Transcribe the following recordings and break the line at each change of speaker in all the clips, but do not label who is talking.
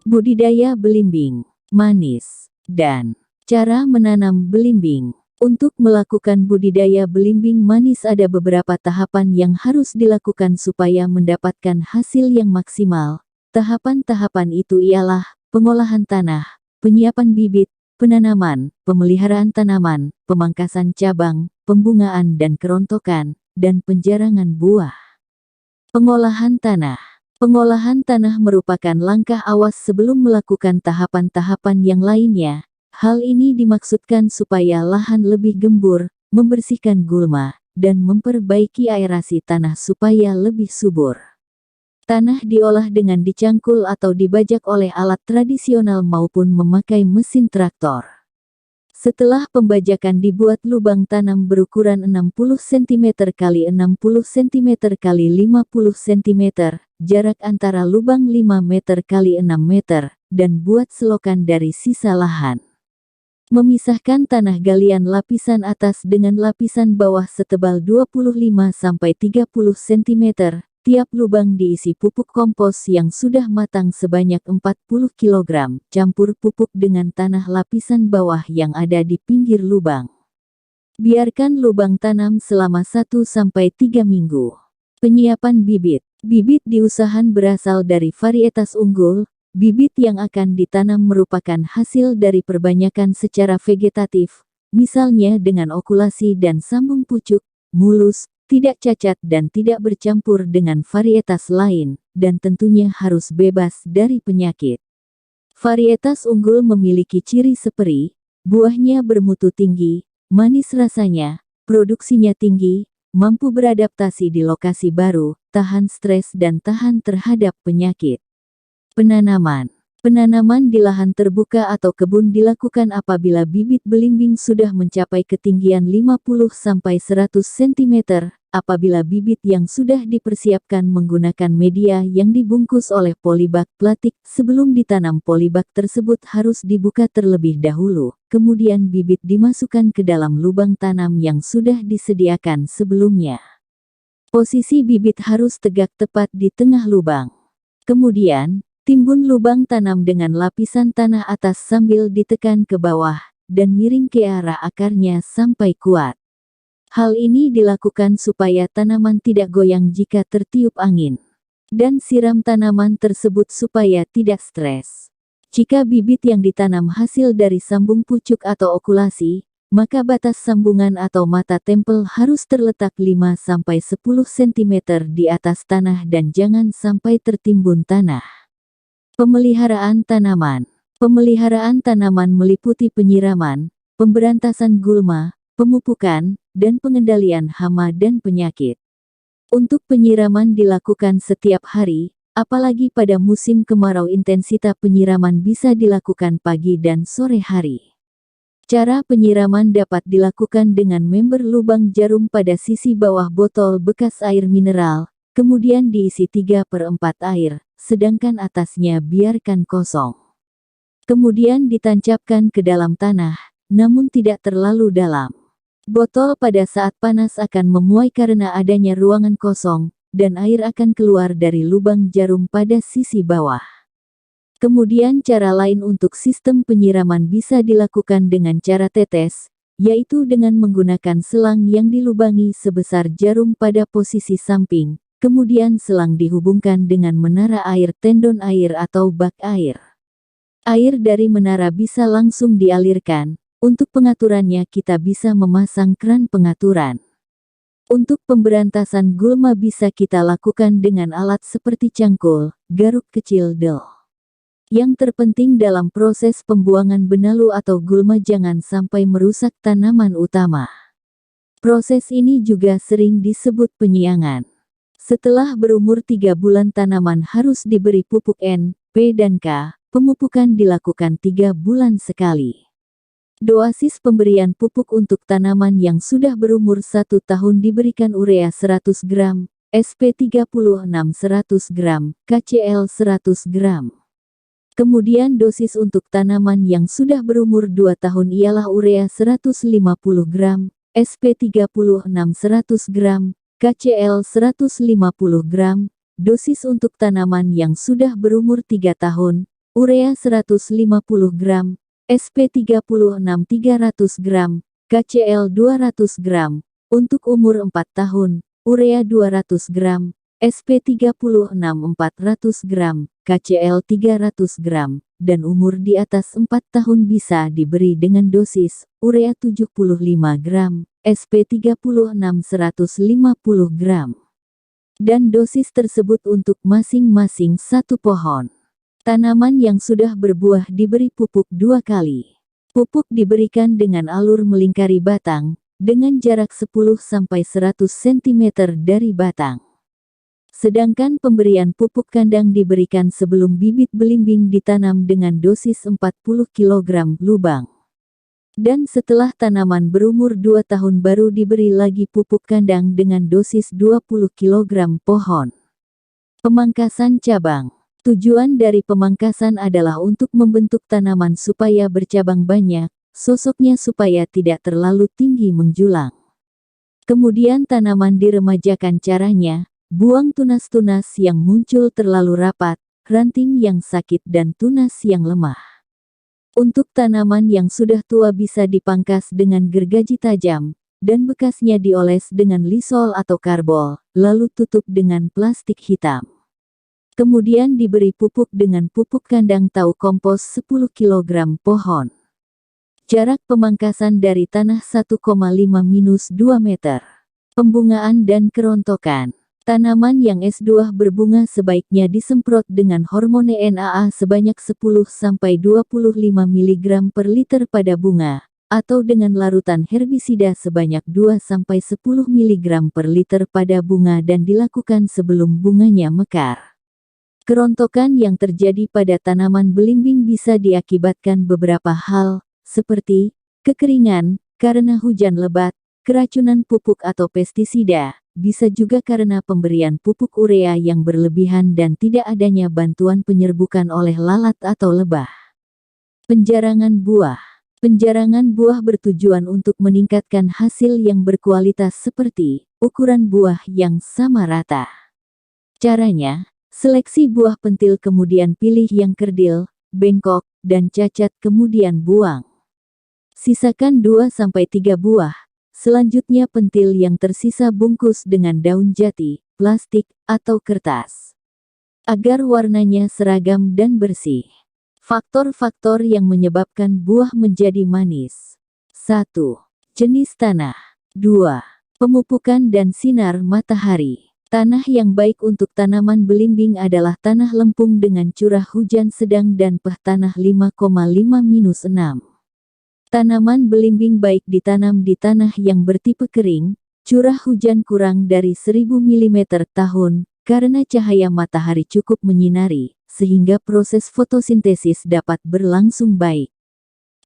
Budidaya belimbing manis dan cara menanam belimbing. Untuk melakukan budidaya belimbing manis ada beberapa tahapan yang harus dilakukan supaya mendapatkan hasil yang maksimal. Tahapan-tahapan itu ialah pengolahan tanah, penyiapan bibit, penanaman, pemeliharaan tanaman, pemangkasan cabang, pembungaan dan kerontokan, dan penjarangan buah. Pengolahan tanah. Pengolahan tanah merupakan langkah awal sebelum melakukan tahapan-tahapan yang lainnya. Hal ini dimaksudkan supaya lahan lebih gembur, membersihkan gulma, dan memperbaiki aerasi tanah supaya lebih subur. Tanah diolah dengan dicangkul atau dibajak oleh alat tradisional maupun memakai mesin traktor. Setelah pembajakan dibuat lubang tanam berukuran 60 cm x 60 cm x 50 cm, jarak antara lubang 5 meter x 6 meter, dan buat selokan dari sisa lahan. Memisahkan tanah galian lapisan atas dengan lapisan bawah setebal 25-30 cm, tiap lubang diisi pupuk kompos yang sudah matang sebanyak 40 kg, campur pupuk dengan tanah lapisan bawah yang ada di pinggir lubang. Biarkan lubang tanam selama 1-3 minggu. Penyiapan bibit. Bibit diusahakan berasal dari varietas unggul. Bibit yang akan ditanam merupakan hasil dari perbanyakan secara vegetatif, misalnya dengan okulasi dan sambung pucuk, mulus, tidak cacat dan tidak bercampur dengan varietas lain, dan tentunya harus bebas dari penyakit. Varietas unggul memiliki ciri seperti, buahnya bermutu tinggi, manis rasanya, produksinya tinggi, mampu beradaptasi di lokasi baru, tahan stres dan tahan terhadap penyakit. Penanaman. Penanaman di lahan terbuka atau kebun dilakukan apabila bibit belimbing sudah mencapai ketinggian 50-100 cm, apabila bibit yang sudah dipersiapkan menggunakan media yang dibungkus oleh polybag plastik. Sebelum ditanam, polybag tersebut harus dibuka terlebih dahulu, kemudian bibit dimasukkan ke dalam lubang tanam yang sudah disediakan sebelumnya. Posisi bibit harus tegak tepat di tengah lubang. Kemudian, timbun lubang tanam dengan lapisan tanah atas sambil ditekan ke bawah, dan miring ke arah akarnya sampai kuat. Hal ini dilakukan supaya tanaman tidak goyang jika tertiup angin. Dan siram tanaman tersebut supaya tidak stres. Jika bibit yang ditanam hasil dari sambung pucuk atau okulasi, maka batas sambungan atau mata tempel harus terletak 5-10 cm di atas tanah dan jangan sampai tertimbun tanah. Pemeliharaan tanaman. Pemeliharaan tanaman meliputi penyiraman, pemberantasan gulma, pemupukan, dan pengendalian hama dan penyakit. Untuk penyiraman dilakukan setiap hari, apalagi pada musim kemarau. Intensitas penyiraman bisa dilakukan pagi dan sore hari. Cara penyiraman dapat dilakukan dengan member lubang jarum pada sisi bawah botol bekas air mineral, kemudian diisi 3/4 air, sedangkan atasnya biarkan kosong. Kemudian ditancapkan ke dalam tanah, namun tidak terlalu dalam. Botol pada saat panas akan memuai karena adanya ruangan kosong, dan air akan keluar dari lubang jarum pada sisi bawah. Kemudian cara lain untuk sistem penyiraman bisa dilakukan dengan cara tetes, yaitu dengan menggunakan selang yang dilubangi sebesar jarum pada posisi samping. Kemudian selang dihubungkan dengan menara air, tendon air atau bak air. Air dari menara bisa langsung dialirkan. Untuk pengaturannya kita bisa memasang keran pengaturan. Untuk pemberantasan gulma bisa kita lakukan dengan alat seperti cangkul, garuk kecil, del. Yang terpenting dalam proses pembuangan benalu atau gulma jangan sampai merusak tanaman utama. Proses ini juga sering disebut penyiangan. Setelah berumur 3 bulan tanaman harus diberi pupuk N, P dan K, pemupukan dilakukan 3 bulan sekali. Dosis pemberian pupuk untuk tanaman yang sudah berumur 1 tahun diberikan urea 100 gram, SP 36 100 gram, KCl 100 gram. Kemudian dosis untuk tanaman yang sudah berumur 2 tahun ialah urea 150 gram, SP 36 100 gram, KCl 150 gram, dosis untuk tanaman yang sudah berumur 3 tahun, urea 150 gram, SP 36 300 gram, KCl 200 gram, untuk umur 4 tahun, urea 200 gram, SP 36 400 gram, KCl 300 gram, dan umur di atas 4 tahun bisa diberi dengan dosis, urea 75 gram, SP 36 150 gram. Dan dosis tersebut untuk masing-masing satu pohon. Tanaman yang sudah berbuah diberi pupuk 2 kali. Pupuk diberikan dengan alur melingkari batang, dengan jarak 10–100 cm dari batang. Sedangkan pemberian pupuk kandang diberikan sebelum bibit belimbing ditanam dengan dosis 40 kg lubang. Dan setelah tanaman berumur 2 tahun baru diberi lagi pupuk kandang dengan dosis 20 kg pohon. Pemangkasan cabang. Tujuan dari pemangkasan adalah untuk membentuk tanaman supaya bercabang banyak, sosoknya supaya tidak terlalu tinggi menjulang. Kemudian tanaman diremajakan caranya, buang tunas-tunas yang muncul terlalu rapat, ranting yang sakit dan tunas yang lemah. Untuk tanaman yang sudah tua bisa dipangkas dengan gergaji tajam, dan bekasnya dioles dengan lisol atau karbol, lalu tutup dengan plastik hitam. Kemudian diberi pupuk dengan pupuk kandang tahu kompos 10 kg pohon. Jarak pemangkasan dari tanah 1,5–2 meter. Pembungaan dan kerontokan. Tanaman yang S2 berbunga sebaiknya disemprot dengan hormon NAA sebanyak 10–25 mg per liter pada bunga, atau dengan larutan herbisida sebanyak 2–10 mg per liter pada bunga dan dilakukan sebelum bunganya mekar. Kerontokan yang terjadi pada tanaman belimbing bisa diakibatkan beberapa hal, seperti kekeringan, karena hujan lebat, keracunan pupuk atau pestisida, bisa juga karena pemberian pupuk urea yang berlebihan dan tidak adanya bantuan penyerbukan oleh lalat atau lebah. Penjarangan buah. Penjarangan buah bertujuan untuk meningkatkan hasil yang berkualitas seperti ukuran buah yang sama rata. Caranya, seleksi buah pentil kemudian pilih yang kerdil, bengkok, dan cacat kemudian buang. Sisakan 2–3 buah. Selanjutnya pentil yang tersisa bungkus dengan daun jati, plastik, atau kertas. Agar warnanya seragam dan bersih. Faktor-faktor yang menyebabkan buah menjadi manis. 1. Jenis tanah. 2. Pemupukan dan sinar matahari. Tanah yang baik untuk tanaman belimbing adalah tanah lempung dengan curah hujan sedang dan pH tanah 5,5–6. Tanaman belimbing baik ditanam di tanah yang bertipe kering, curah hujan kurang dari 1000 mm tahun, karena cahaya matahari cukup menyinari, sehingga proses fotosintesis dapat berlangsung baik.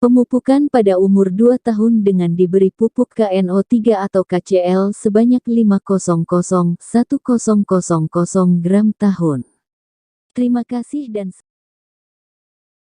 Pemupukan pada umur 2 tahun dengan diberi pupuk KNO3 atau KCl sebanyak 500–1000 gram tahun. Terima kasih dan